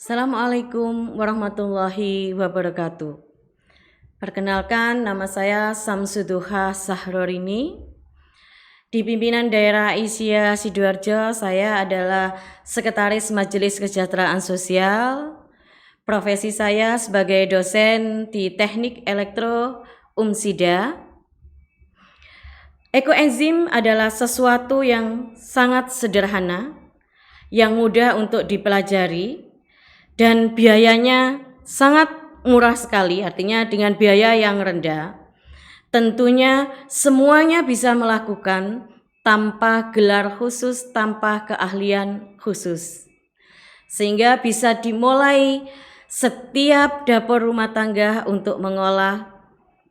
Assalamualaikum warahmatullahi wabarakatuh. Perkenalkan, nama saya Samsuduha Sahrorini. Di pimpinan daerah Asia Sidoarjo, saya adalah Sekretaris Majelis Kesejahteraan Sosial. Profesi saya sebagai dosen di Teknik Elektro UMSIDA. Ekoenzim adalah sesuatu yang sangat sederhana, yang mudah untuk dipelajari, dan biayanya sangat murah sekali, artinya dengan biaya yang rendah. Tentunya semuanya bisa melakukan tanpa gelar khusus, tanpa keahlian khusus. Sehingga bisa dimulai setiap dapur rumah tangga untuk mengolah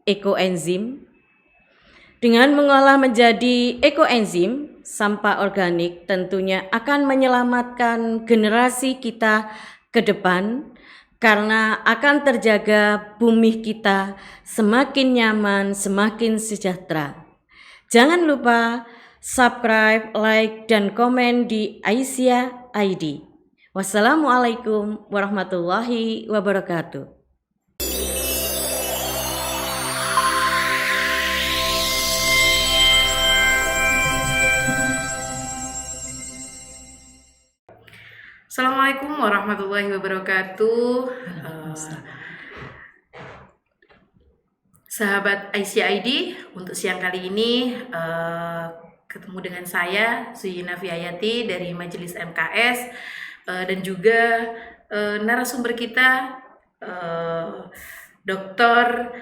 ekoenzim. Dengan mengolah menjadi ekoenzim, sampah organik tentunya akan menyelamatkan generasi kita ke depan, karena akan terjaga bumi kita semakin nyaman, semakin sejahtera. Jangan lupa subscribe, like, dan komen di Aisyah ID. Wassalamualaikum warahmatullahi wabarakatuh. Assalamualaikum warahmatullahi wabarakatuh. Sahabat ICID, untuk siang kali ini ketemu dengan saya Suyina Fiayati dari Majelis MKS dan juga narasumber kita Dr.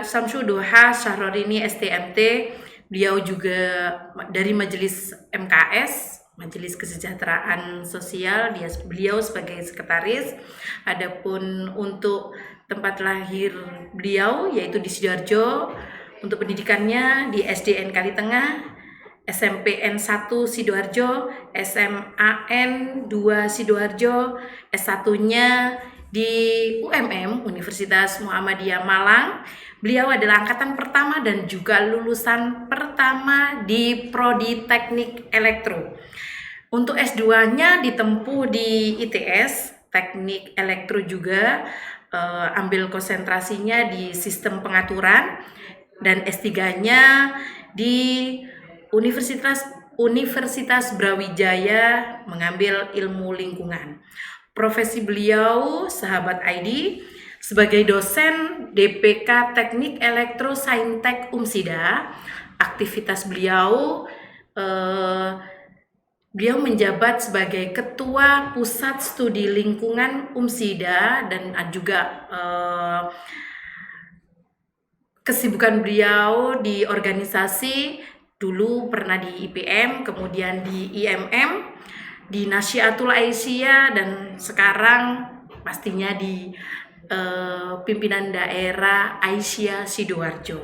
Samsuduha Sahrorini STMT. Beliau juga dari Majelis MKS, Majelis Kesejahteraan Sosial, beliau sebagai sekretaris. Adapun untuk tempat lahir beliau yaitu di Sidoarjo, untuk pendidikannya di SDN Kalitengah, SMPN 1 Sidoarjo, SMAN 2 Sidoarjo, S1-nya di UMM Universitas Muhammadiyah Malang. Beliau adalah angkatan pertama dan juga lulusan pertama di Prodi Teknik Elektro. Untuk S2-nya ditempuh di ITS, Teknik Elektro juga, ambil konsentrasinya di sistem pengaturan, dan S3-nya di Universitas Brawijaya mengambil ilmu lingkungan. Profesi beliau, sahabat ID, sebagai dosen DPK Teknik Elektro Saintek UMSIDA. Aktivitas beliau menjabat sebagai Ketua Pusat Studi Lingkungan UMSIDA, dan juga kesibukan beliau di organisasi, dulu pernah di IPM, kemudian di IMM, di Nasyiatul Aisyah, dan sekarang pastinya di pimpinan daerah Aisyah Sidoarjo.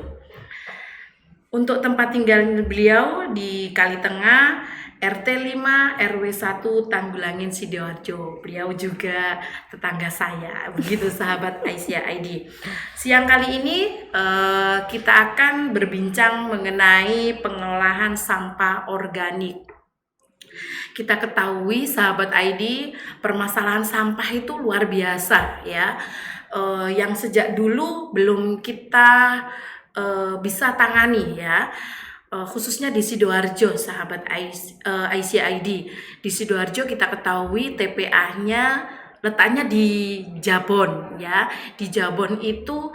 Untuk tempat tinggal beliau di Kalitengah, RT 5 RW 1 Tanggulangin Sidoarjo. Beliau juga tetangga saya, begitu sahabat Aisyah ID. Siang kali ini kita akan berbincang mengenai pengolahan sampah organik. Kita ketahui sahabat ID, permasalahan sampah itu luar biasa ya, yang sejak dulu belum kita bisa tangani ya. Khususnya di Sidoarjo, sahabat ICID. Di Sidoarjo kita ketahui TPA-nya letaknya di Jabon ya. Di Jabon itu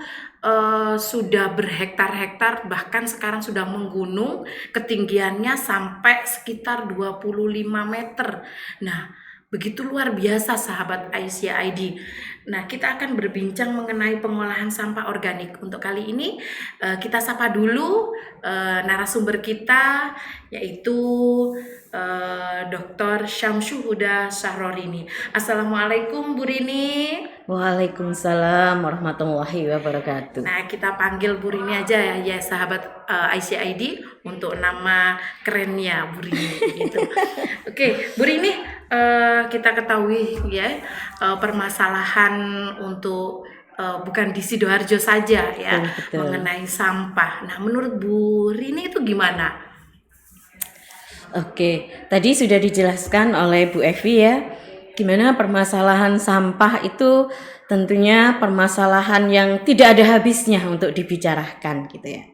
sudah berhektar-hektar, bahkan sekarang sudah menggunung, ketinggiannya sampai sekitar 25 meter. Nah, begitu luar biasa sahabat ICID. Nah, kita akan berbincang mengenai pengolahan sampah organik. Untuk kali ini kita sapa dulu narasumber kita, yaitu Dr. Samsuduha Sahrorini. Assalamualaikum Bu Rini. Waalaikumsalam warahmatullahi wabarakatuh. Nah, kita panggil Bu Rini aja ya sahabat ICID, untuk nama kerennya Bu Rini gitu. Oke, Bu Rini, kita ketahui ya permasalahan untuk bukan di Sidoarjo saja ya, betul. mengenai sampah. Nah, menurut Bu Rini itu gimana? Oke, tadi sudah dijelaskan oleh Bu Evi ya, gimana permasalahan sampah itu tentunya permasalahan yang tidak ada habisnya untuk dibicarakan gitu ya.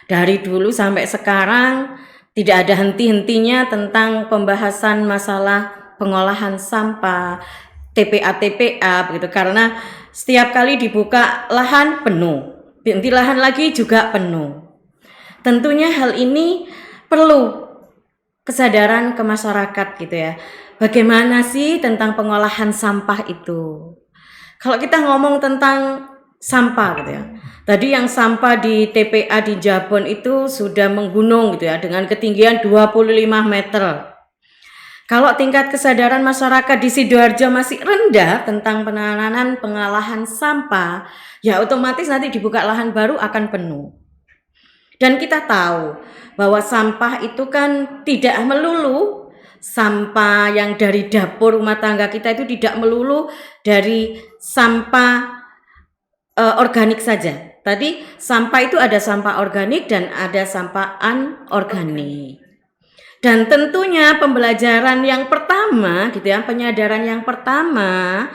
Dari dulu sampai sekarang tidak ada henti-hentinya tentang pembahasan masalah pengolahan sampah, TPA begitu, karena setiap kali dibuka lahan penuh, ganti lahan lagi juga penuh. Tentunya hal ini perlu kesadaran ke masyarakat gitu ya. Bagaimana sih tentang pengolahan sampah itu? Kalau kita ngomong tentang sampah gitu ya. Tadi yang sampah di TPA di Jabon itu sudah menggunung gitu ya dengan ketinggian 25 meter. Kalau tingkat kesadaran masyarakat di Sidoarjo masih rendah tentang penanganan pengolahan sampah, ya otomatis nanti dibuka lahan baru akan penuh. Dan kita tahu bahwa sampah itu kan tidak melulu sampah yang dari dapur rumah tangga kita, itu tidak melulu dari sampah organik saja. Tadi sampah itu ada sampah organik dan ada sampah anorganik. Dan tentunya pembelajaran yang pertama gitu ya, penyadaran yang pertama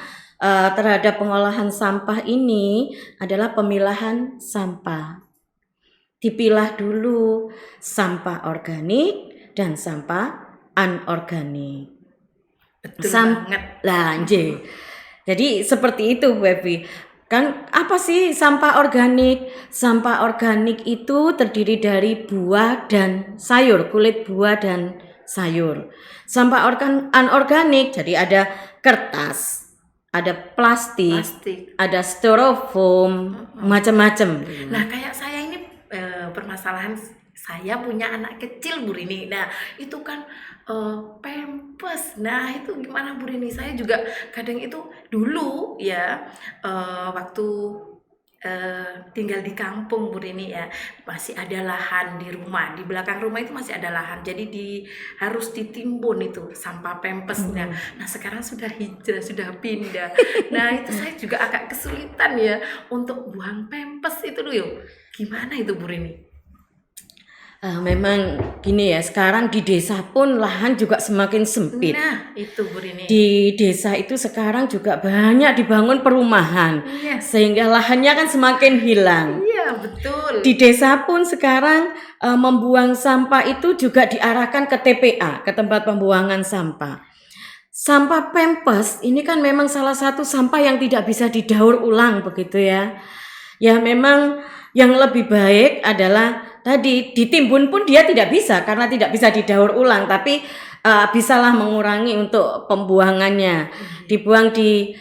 terhadap pengolahan sampah ini adalah pemilahan sampah. Dipilah dulu sampah organik dan sampah anorganik. Betul banget. Lanjut. Jadi seperti itu, Baby. Kan apa sih sampah organik? Sampah organik itu terdiri dari buah dan sayur, kulit buah dan sayur. Sampah anorganik jadi ada kertas, ada plastik. Ada styrofoam, macam-macam. Nah, kayak saya ini permasalahan, saya punya anak kecil Bu Rini. Nah, itu kan Pampers. Nah, itu gimana Bu Rini? Saya juga kadang itu dulu ya waktu tinggal di kampung Bu Rini ya, masih ada lahan di rumah, di belakang rumah itu masih ada lahan, jadi harus ditimbun itu sampah Pampers-nya. Nah, sekarang sudah hijrah, sudah pindah. Nah, itu saya juga agak kesulitan ya untuk buang Pampers itu dulu. Gimana itu Bu Rini? Memang gini ya, sekarang di desa pun lahan juga semakin sempit. Nah, itu Bu Rini. Di desa itu sekarang juga banyak dibangun perumahan, sehingga lahannya kan semakin hilang. Iya, betul. Di desa pun sekarang membuang sampah itu juga diarahkan ke TPA, ke tempat pembuangan sampah. Sampah Pampers ini kan memang salah satu sampah yang tidak bisa didaur ulang begitu ya. Ya memang yang lebih baik adalah tadi ditimbun pun dia tidak bisa karena tidak bisa didaur ulang, tapi bisalah mengurangi untuk pembuangannya. Dibuang di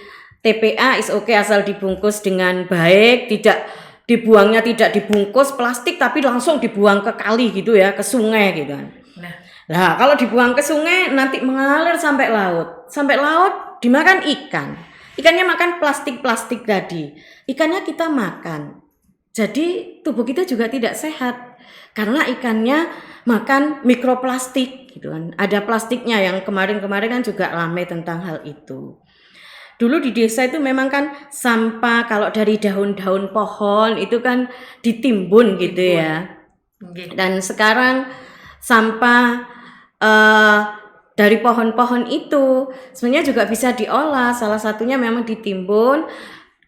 TPA is oke, asal dibungkus dengan baik, tidak dibuangnya tidak dibungkus plastik tapi langsung dibuang ke kali gitu ya, ke sungai gitu kan. Nah, kalau dibuang ke sungai nanti mengalir sampai laut. Sampai laut dimakan ikan. Ikannya makan plastik-plastik tadi. Ikannya kita makan. Jadi tubuh kita juga tidak sehat karena ikannya makan mikroplastik gitu kan. Ada plastiknya yang kemarin-kemarin kan juga ramai tentang hal itu. Dulu di desa itu memang kan sampah kalau dari daun-daun pohon itu kan ditimbun gitu ya. Dan sekarang sampah dari pohon-pohon itu sebenarnya juga bisa diolah. Salah satunya memang ditimbun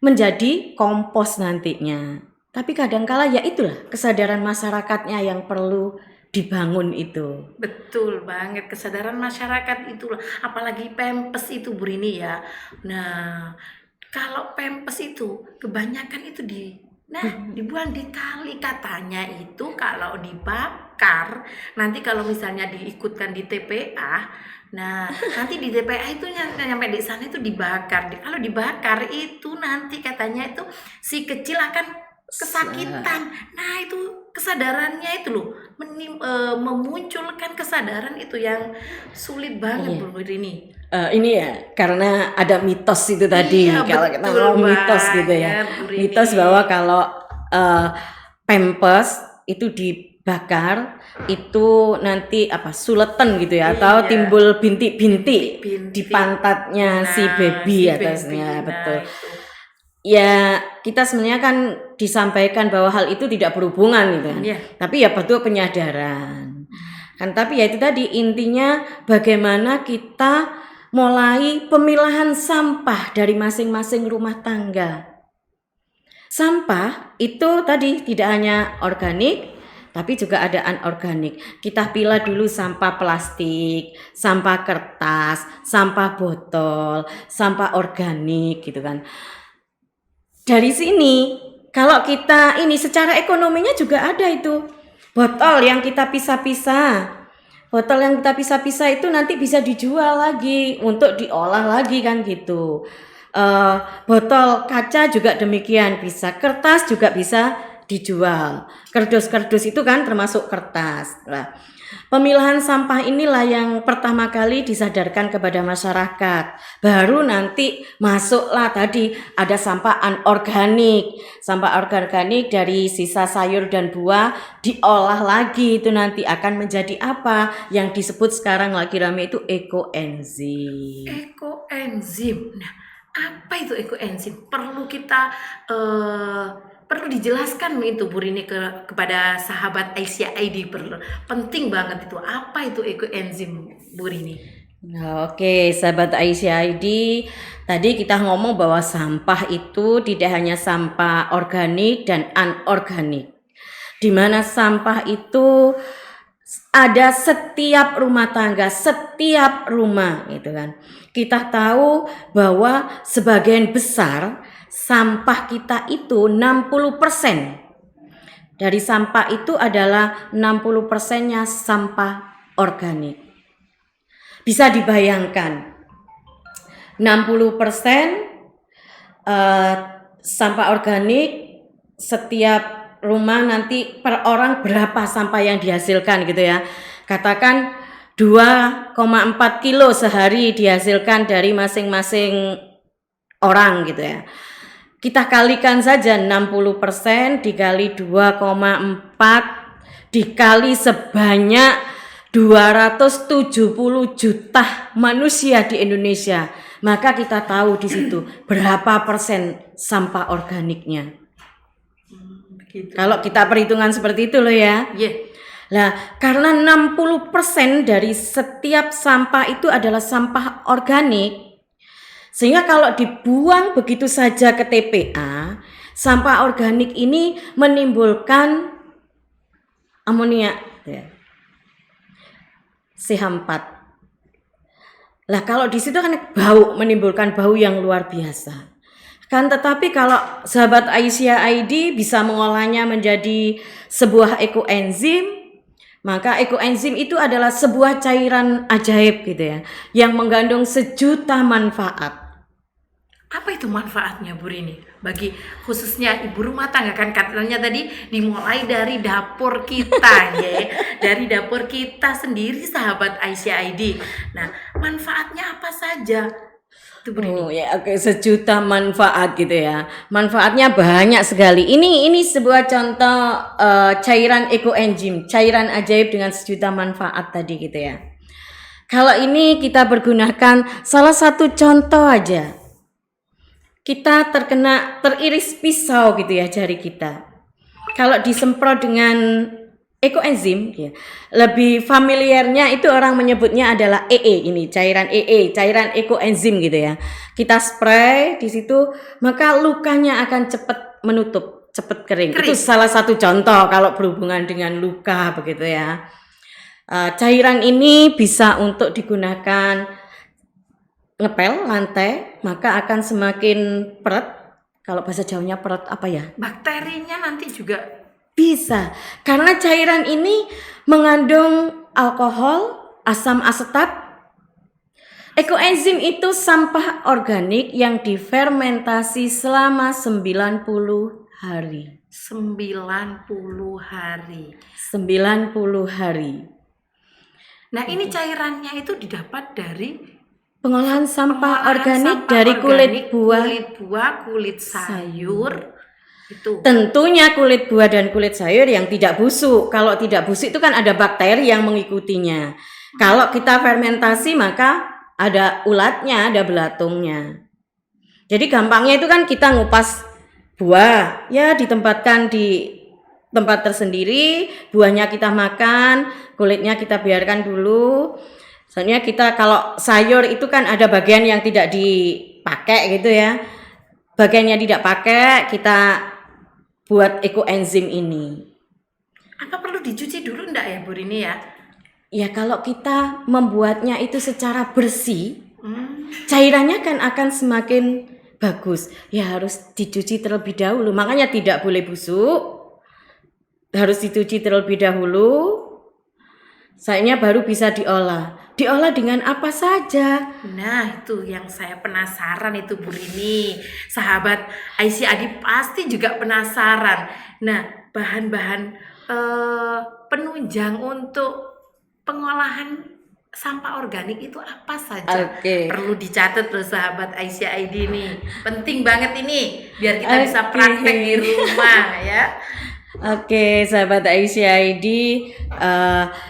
menjadi kompos nantinya. Tapi kadangkala ya itulah kesadaran masyarakatnya yang perlu dibangun itu. Betul banget, kesadaran masyarakat itulah, apalagi Pampers itu Bu Rini ya. Nah, kalau Pampers itu kebanyakan itu dibuang di kali, katanya itu kalau dibakar, nanti kalau misalnya diikutkan di TPA, nah nanti di TPA itu nyampe di sana itu dibakar. Kalau dibakar itu nanti katanya itu si kecil akan kesakitan. Nah, itu kesadarannya itu loh, memunculkan kesadaran itu yang sulit banget Bu Rini. Ini ya karena ada mitos itu tadi. Iya, kalau kita ngomong mitos gitu ya, mitos bahwa kalau Pampers itu dibakar itu nanti suletan gitu ya, atau timbul bintik-bintik di pantatnya si baby atasnya. Betul. Ya kita sebenarnya kan disampaikan bahwa hal itu tidak berhubungan gitu kan. Tapi ya betul penyadaran kan, tapi ya itu tadi intinya bagaimana kita mulai pemilahan sampah dari masing-masing rumah tangga. Sampah itu tadi tidak hanya organik, tapi juga ada anorganik. Kita pilah dulu sampah plastik, sampah kertas, sampah botol, sampah organik gitu kan. Dari sini, kalau kita ini secara ekonominya juga ada itu. Botol yang kita pisah-pisah. Botol yang kita pisah-pisah itu nanti bisa dijual lagi untuk diolah lagi kan gitu. Botol kaca juga demikian bisa, kertas juga bisa dijual. Kardus-kardus itu kan termasuk kertas. Nah, pemilahan sampah inilah yang pertama kali disadarkan kepada masyarakat. Baru nanti masuklah tadi ada sampah anorganik. Sampah organik dari sisa sayur dan buah diolah lagi, itu nanti akan menjadi apa yang disebut sekarang lagi rame itu ekoenzim. Ekoenzim. Nah, apa itu ekoenzim? Perlu dijelaskan itu Bu Rini kepada sahabat Aisyah ID, penting banget itu. Apa itu ekoenzim Bu Rini? Nah, oke, sahabat Aisyah ID, tadi kita ngomong bahwa sampah itu tidak hanya sampah organik dan anorganik. Di mana sampah itu ada setiap rumah tangga, setiap rumah gitu kan. Kita tahu bahwa sebagian besar sampah kita itu 60% dari sampah itu adalah 60%-nya sampah organik. Bisa dibayangkan 60% sampah organik, setiap rumah nanti per orang berapa sampah yang dihasilkan gitu ya. Katakan 2,4 kilo sehari dihasilkan dari masing-masing orang gitu ya. Kita kalikan saja 60% dikali 2,4 dikali sebanyak 270 juta manusia di Indonesia. Maka kita tahu di situ berapa persen sampah organiknya. Begitu. Kalau kita perhitungan seperti itu loh ya. Yeah. Nah, karena 60% dari setiap sampah itu adalah sampah organik, sehingga kalau dibuang begitu saja ke TPA, sampah organik ini menimbulkan amonia, ya. CH4. Lah kalau di situ kan menimbulkan bau yang luar biasa. Kan tetapi kalau sahabat Aisyah ID bisa mengolahnya menjadi sebuah ekoenzim, maka ekoenzim itu adalah sebuah cairan ajaib gitu ya, yang mengandung sejuta manfaat. Apa itu manfaatnya Bu Rini? Bagi khususnya ibu rumah tangga, kan katanya tadi dimulai dari dapur kita ya. Dari dapur kita sendiri sahabat Aisyah ID. Nah, manfaatnya apa saja? Itu Bu Rini. Oh ya, oke, sejuta manfaat gitu ya. Manfaatnya banyak sekali. Ini sebuah contoh cairan ekoenzim, cairan ajaib dengan sejuta manfaat tadi gitu ya. Kalau ini kita pergunakan salah satu contoh aja. Kita teriris pisau gitu ya jari kita. Kalau disemprot dengan ekoenzim ya, lebih familiarnya itu orang menyebutnya adalah EE, ini cairan EE, cairan ekoenzim gitu ya. Kita spray di situ, maka lukanya akan cepat menutup, cepat kering. Itu salah satu contoh kalau berhubungan dengan luka begitu ya. Cairan ini bisa untuk digunakan ngepel lantai, maka akan semakin peret. Kalau bahasa Jawanya peret apa ya? Bakterinya nanti juga bisa, karena cairan ini mengandung alkohol, asam asetat. Ekoenzim itu sampah organik yang difermentasi selama 90 hari. 90 hari. 90 hari. Nah, ini cairannya itu didapat dari Pengolahan sampah organik sampah dari organik, kulit buah, kulit sayur. Itu. Tentunya kulit buah dan kulit sayur yang tidak busuk. Kalau tidak busuk itu kan ada bakteri yang mengikutinya. Kalau kita fermentasi maka ada ulatnya, ada belatungnya. Jadi gampangnya itu kan kita ngupas buah, ya ditempatkan di tempat tersendiri, buahnya kita makan, kulitnya kita biarkan dulu. Soalnya kita kalau sayur itu kan ada bagian yang tidak dipakai gitu ya. Bagian yang tidak pakai kita buat ekoenzim ini. Apa perlu dicuci dulu enggak ya Bu Rini ya? Ya kalau kita membuatnya itu secara bersih, Hmm. cairannya kan akan semakin bagus. Ya harus dicuci terlebih dahulu. Makanya tidak boleh busuk. Harus dicuci terlebih dahulu. Sayurnya baru bisa diolah. Diolah dengan apa saja? Nah, itu yang saya penasaran itu Bu Rini. Sahabat Aisyah Adi pasti juga penasaran. Nah, bahan-bahan penunjang untuk pengolahan sampah organik itu apa saja? Oke. Perlu dicatat loh sahabat Aisyah Adi nih. Penting banget ini biar kita bisa Oke. praktek di rumah ya. Oke, sahabat Aisyah ID,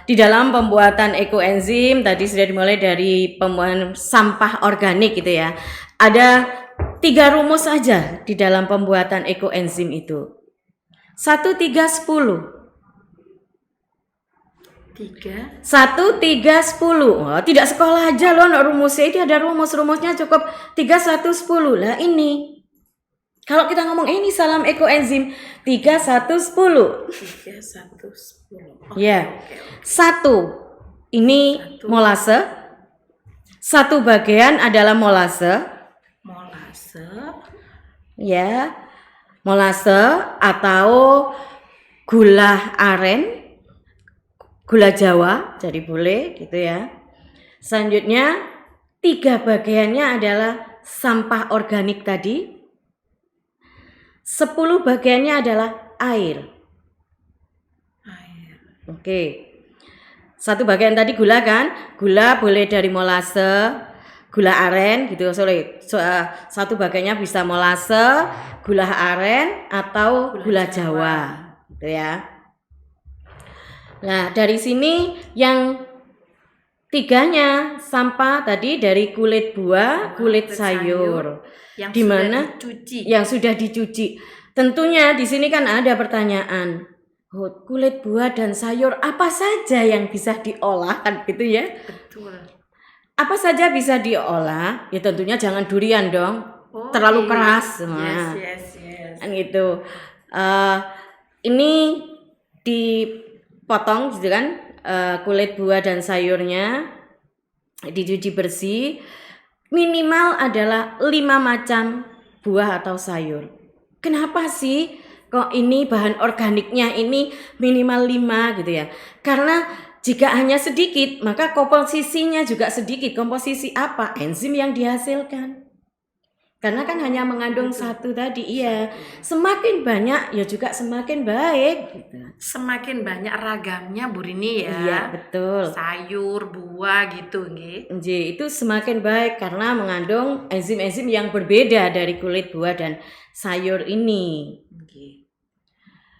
di dalam pembuatan ekoenzim tadi sudah dimulai dari pembuatan sampah organik gitu ya. Ada 3 rumus saja di dalam pembuatan ekoenzim itu. 1, 3, 10. 3. 1, 3, 10. Oh, tidak sekolah aja loh rumusnya. Ini ada rumusnya cukup 3, 1, 10. Lah ini. Kalau kita ngomong ini salam ekoenzim 3, 1, 10. 3, 1, 10. Ya. Oke. 1 ini molase. 1 bagian adalah molase. Molase. Ya. Molase atau gula aren, gula Jawa, jadi boleh gitu ya. Selanjutnya 3 bagiannya adalah sampah organik tadi. 10 bagiannya adalah air. Air. Oke. 1 bagian tadi gula kan? Gula boleh dari molase, gula aren gitu. Sorry. 1 bagiannya bisa molase, gula aren atau gula Jawa. Gitu ya. Nah, dari sini yang 3-nya sampah tadi dari kulit buah, kulit sayur. Yang Di sudah mana? dicuci. Yang sudah dicuci. Tentunya di sini kan ada pertanyaan. Kulit buah dan sayur apa saja yang bisa diolah kan gitu ya? Betul. Apa saja bisa diolah? Ya tentunya jangan durian dong. Oh, Terlalu iya. keras. Yes, Nah, yes, yes. kan gitu. Ini dipotong gitu kan, kulit buah dan sayurnya dicuci bersih. Minimal adalah 5 macam buah atau sayur. Kenapa sih kok ini bahan organiknya ini minimal 5 gitu ya? Karena jika hanya sedikit, maka komposisinya juga sedikit. Komposisi apa? Enzim yang dihasilkan. Karena kan hanya mengandung 1 tadi, iya. Semakin banyak ya juga semakin baik gitu. Semakin banyak ragamnya Bu Rini ya. Iya, betul. Sayur, buah gitu nggih. Itu semakin baik karena mengandung enzim-enzim yang berbeda dari kulit buah dan sayur ini. Nggih.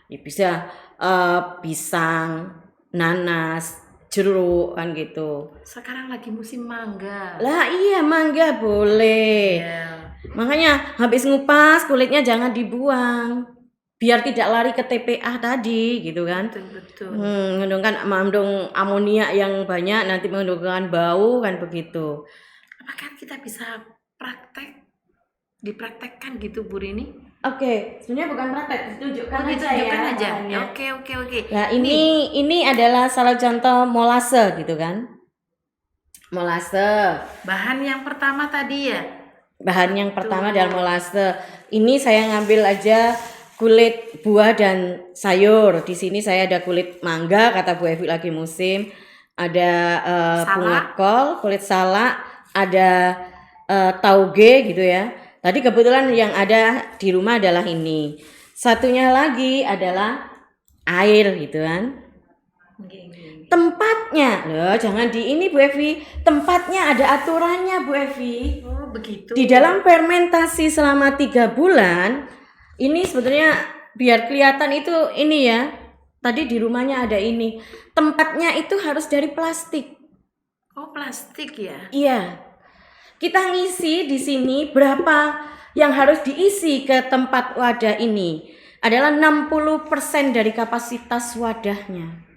Ya bisa pisang, nanas, jeruk kan gitu. Sekarang lagi musim mangga. Lah iya, mangga boleh. Ya. Makanya habis ngupas kulitnya jangan dibuang. Biar tidak lari ke TPA tadi gitu kan. Betul. Mengandung amonia yang banyak, nanti mengandungkan bau kan begitu. Apakah kita bisa dipraktekkan gitu Bu Rini? Oke, sebenarnya bukan praktek, ditunjukkan aja Ditunjukkan ya. aja. bahannya. Oke. Nah, ini adalah salah contoh molase gitu kan. Molase. Bahan yang pertama tadi ya. Bahan yang pertama adalah molase. Ini saya ngambil aja kulit buah dan sayur. Di sini saya ada kulit mangga, kata Bu Evi lagi musim. Ada bunga kol, kulit salak, ada tauge gitu ya. Tadi kebetulan yang ada di rumah adalah ini. Satunya lagi adalah air gitu kan. Tempatnya, loh jangan di ini Bu Evi. Tempatnya ada aturannya Bu Evi. Oh begitu. Di dalam fermentasi selama 3 bulan, ini sebetulnya biar kelihatan itu ini ya. Tadi di rumahnya ada ini. Tempatnya itu harus dari plastik. Oh plastik ya? Iya. Kita ngisi di sini berapa yang harus diisi ke tempat wadah ini. Adalah 60% dari kapasitas wadahnya.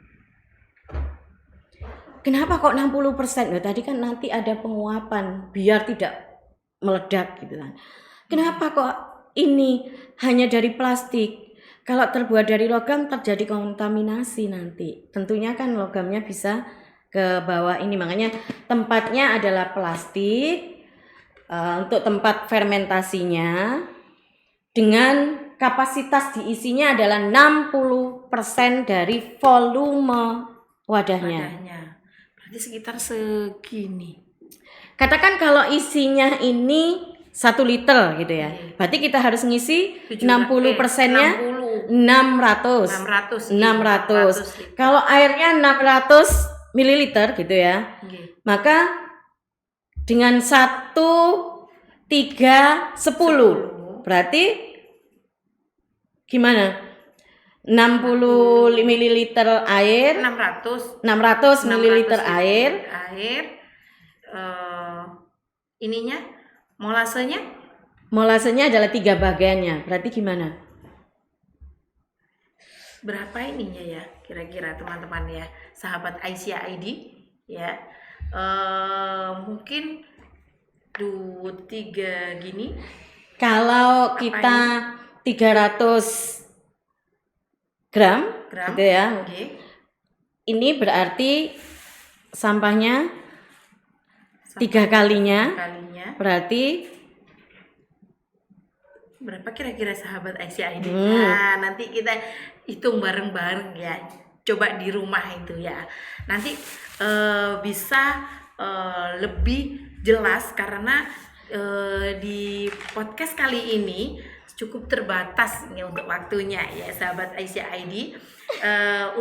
kenapa kok 60%? Loh, tadi kan nanti ada penguapan biar tidak meledak gitu kan. Kenapa kok ini hanya dari plastik? Kalau terbuat dari logam terjadi kontaminasi nanti. Tentunya kan logamnya bisa ke bawah ini, makanya tempatnya adalah plastik untuk tempat fermentasinya dengan kapasitas diisinya adalah 60% dari volume wadahnya. Berarti sekitar segini. Katakan kalau isinya ini 1 liter gitu ya. Berarti kita harus ngisi 60%-nya 600. 600. Kalau airnya 600 mililiter gitu ya. Maka dengan 1, 3, 10. Berarti gimana? 60 mililiter air, 600 mililiter air. Ininya Molasenya adalah 3 bagiannya. Berarti gimana? Berapa ininya ya kira-kira teman-teman ya, sahabat Aisyah ID ya. Mungkin 2-3 gini. Kalau kita 300 gram gitu ya. Ini berarti sampahnya 3 kalinya. Berarti berapa kira-kira sahabat Aisyah ID? Nah, nanti kita hitung bareng-bareng ya. Coba di rumah itu ya. Nanti bisa lebih jelas karena di podcast kali ini cukup terbatas nih untuk waktunya ya sahabat Aisyah ID.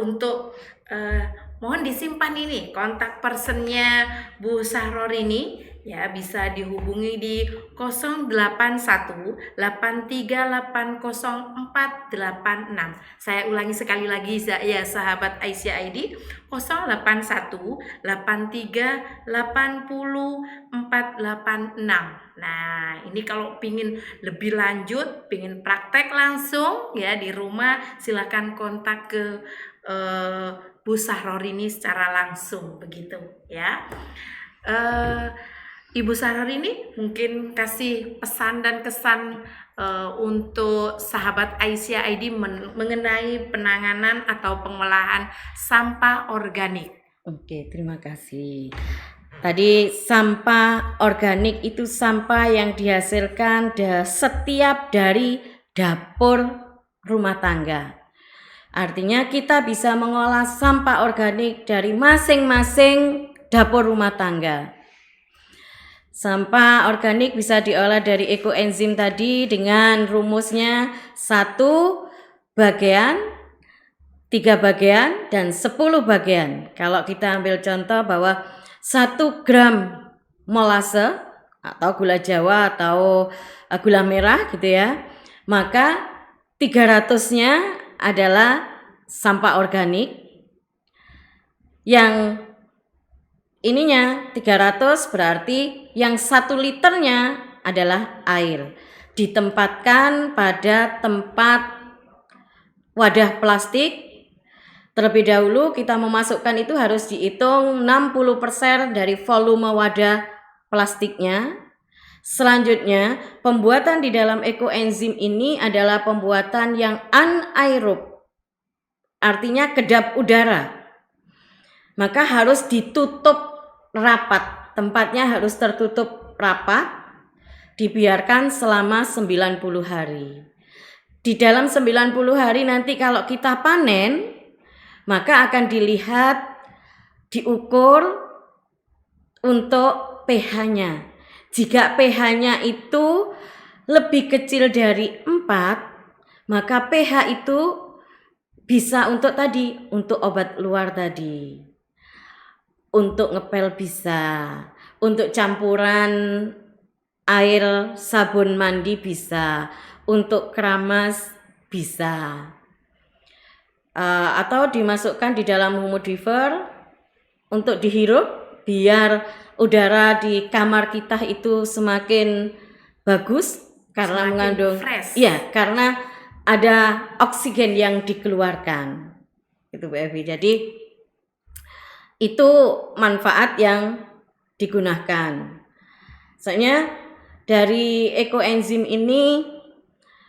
Untuk mohon disimpan ini kontak personnya Bu Sahror ini ya, bisa dihubungi di 08183804046. Saya ulangi sekali lagi ya sahabat Aisyah ID, 08183804046. Nah, ini kalau pingin lebih lanjut, pingin praktek langsung ya di rumah, silakan kontak ke Bu Sahror ini secara langsung begitu ya. Ibu Sahror ini mungkin kasih pesan dan kesan untuk sahabat Aisyah ID mengenai penanganan atau pengolahan sampah organik. Oke, terima kasih. Tadi sampah organik itu sampah yang dihasilkan setiap dari dapur rumah tangga. Artinya kita bisa mengolah sampah organik dari masing-masing dapur rumah tangga. Sampah organik bisa diolah dari ekoenzim tadi dengan rumusnya 1 bagian, 3 bagian, dan 10 bagian. Kalau kita ambil contoh bahwa 1 gram molase atau gula Jawa atau gula merah gitu ya, maka 300-nya adalah sampah organik. Yang ininya 300 berarti yang 1 liternya adalah air. Ditempatkan pada tempat wadah plastik. Terlebih dahulu kita memasukkan itu harus dihitung 60% dari volume wadah plastiknya. Selanjutnya, pembuatan di dalam ekoenzim ini adalah pembuatan yang anaerob. Artinya kedap udara. Maka harus ditutup rapat, tempatnya harus tertutup rapat, dibiarkan selama 90 hari. Di dalam 90 hari nanti kalau kita panen, maka akan dilihat, diukur untuk pH-nya. Jika pH-nya itu lebih kecil dari 4, maka pH itu bisa untuk obat luar tadi. Untuk ngepel bisa, untuk campuran air sabun mandi bisa, untuk keramas bisa, atau dimasukkan di dalam humidifier untuk dihirup biar udara di kamar kita itu semakin bagus karena semakin mengandung fresh. Ya, karena ada oksigen yang dikeluarkan. Itu Bu Evi. Jadi itu manfaat yang digunakan. Soalnya dari ekoenzim ini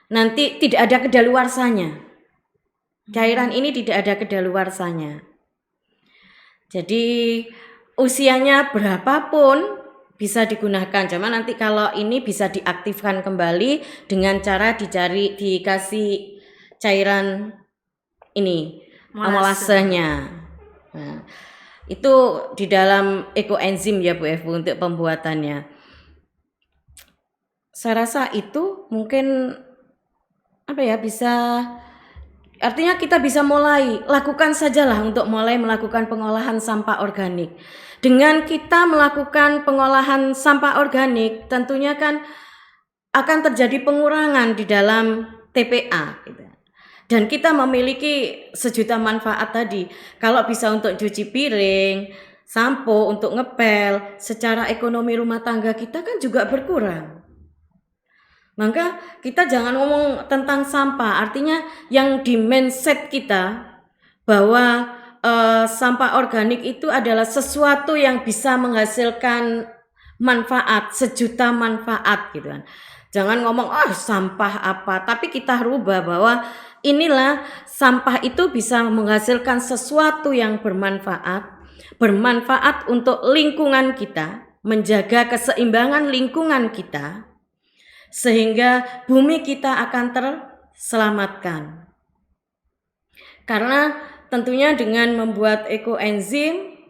nanti tidak ada kedaluarsanya. Cairan ini tidak ada kedaluarsanya. Jadi usianya berapapun bisa digunakan. Cuma nanti kalau ini bisa diaktifkan kembali dengan cara dikasih cairan ini molasenya. Nah, itu di dalam ekoenzim ya Bu Evu untuk pembuatannya. Saya rasa itu mungkin bisa, artinya kita bisa lakukan sajalah untuk mulai melakukan pengolahan sampah organik. Dengan kita melakukan pengolahan sampah organik, tentunya kan akan terjadi pengurangan di dalam TPA gitu. Dan kita memiliki sejuta manfaat tadi. Kalau bisa untuk cuci piring, sampo, untuk ngepel, secara ekonomi rumah tangga kita kan juga berkurang. Maka kita jangan ngomong tentang sampah, artinya yang di mindset kita bahwa sampah organik itu adalah sesuatu yang bisa menghasilkan manfaat, sejuta manfaat gitu kan. Jangan ngomong sampah apa, tapi kita rubah bahwa inilah sampah itu bisa menghasilkan sesuatu yang bermanfaat untuk lingkungan kita, menjaga keseimbangan lingkungan kita, sehingga bumi kita akan terselamatkan. Karena tentunya dengan membuat ekoenzim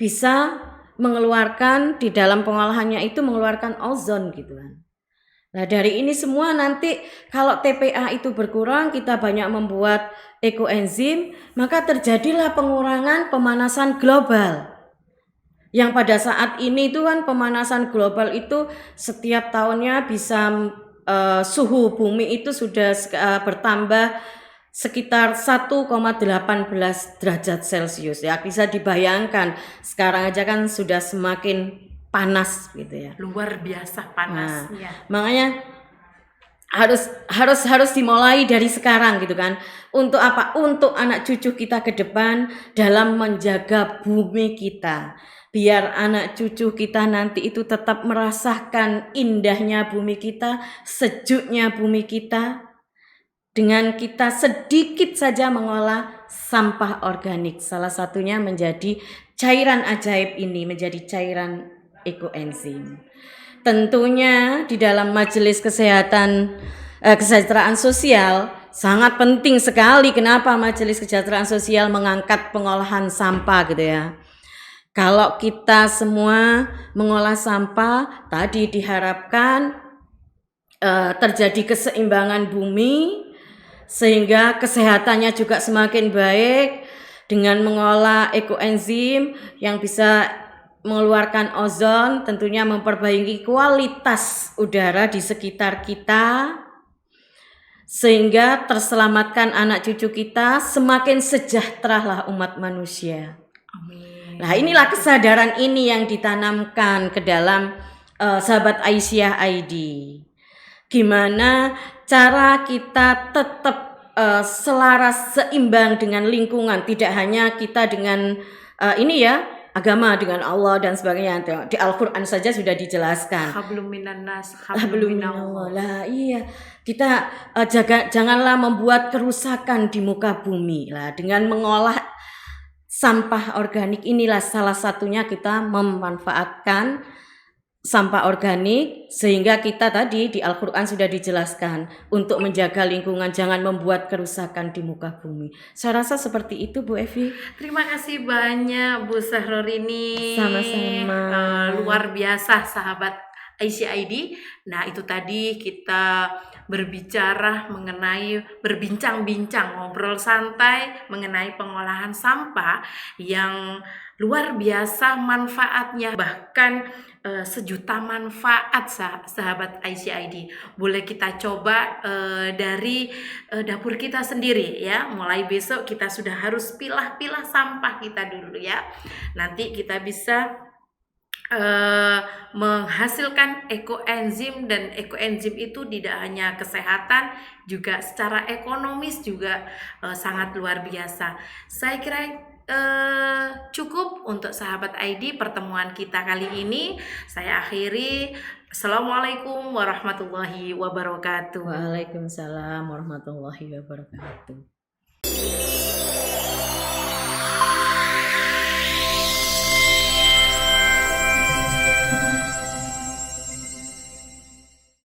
bisa mengeluarkan di dalam pengolahannya itu mengeluarkan ozon gitu kan. Nah, dari ini semua nanti kalau TPA itu berkurang, kita banyak membuat ekoenzim, maka terjadilah pengurangan pemanasan global. Yang pada saat ini itu kan pemanasan global itu setiap tahunnya bisa suhu bumi itu sudah bertambah sekitar 1,18 derajat Celcius ya. Bisa dibayangkan sekarang aja kan sudah semakin panas gitu ya. Luar biasa panasnya. Makanya harus dimulai dari sekarang gitu kan. Untuk apa? Untuk anak cucu kita ke depan dalam menjaga bumi kita. Biar anak cucu kita nanti itu tetap merasakan indahnya bumi kita, sejuknya bumi kita, dengan kita sedikit saja mengolah sampah organik. Salah satunya menjadi cairan ajaib ini, menjadi cairan ekoenzim. Tentunya di dalam Majelis Kesejahteraan Sosial sangat penting sekali. Kenapa Majelis Kesejahteraan Sosial mengangkat pengolahan sampah gitu ya. Kalau kita semua mengolah sampah, tadi diharapkan terjadi keseimbangan bumi, sehingga kesehatannya juga semakin baik dengan mengolah ekoenzim yang bisa mengeluarkan ozon, tentunya memperbaiki kualitas udara di sekitar kita, sehingga terselamatkan anak cucu kita, semakin sejahteralah umat manusia. Amin. Nah, inilah kesadaran ini yang ditanamkan ke dalam sahabat Aisyah ID. Gimana cara kita tetap selaras, seimbang dengan lingkungan, tidak hanya kita dengan agama, dengan Allah dan sebagainya. Di Al-Quran saja sudah dijelaskan. Hablum minan nas, hablum minallah. Lah iya, kita janganlah membuat kerusakan di muka bumi lah dengan mengolah sampah organik. Inilah salah satunya kita memanfaatkan sampah organik, sehingga kita tadi di Al-Quran sudah dijelaskan untuk menjaga lingkungan, jangan membuat kerusakan di muka bumi. Saya rasa seperti itu Bu Evi. Terima kasih banyak Bu Sahrorini. Sama-sama. Luar biasa sahabat Aisyah ID. Nah, itu tadi kita berbincang-bincang, ngobrol santai mengenai pengolahan sampah yang luar biasa manfaatnya, bahkan sejuta manfaat sahabat Aisyah ID. Boleh kita coba dari dapur kita sendiri ya. Mulai besok kita sudah harus pilah-pilah sampah kita dulu ya. Nanti kita bisa menghasilkan ekoenzim, dan ekoenzim itu tidak hanya kesehatan, juga secara ekonomis juga sangat luar biasa. Saya kira cukup untuk sahabat ID pertemuan kita kali ini. Saya akhiri. Assalamualaikum warahmatullahi wabarakatuh. Waalaikumsalam warahmatullahi wabarakatuh.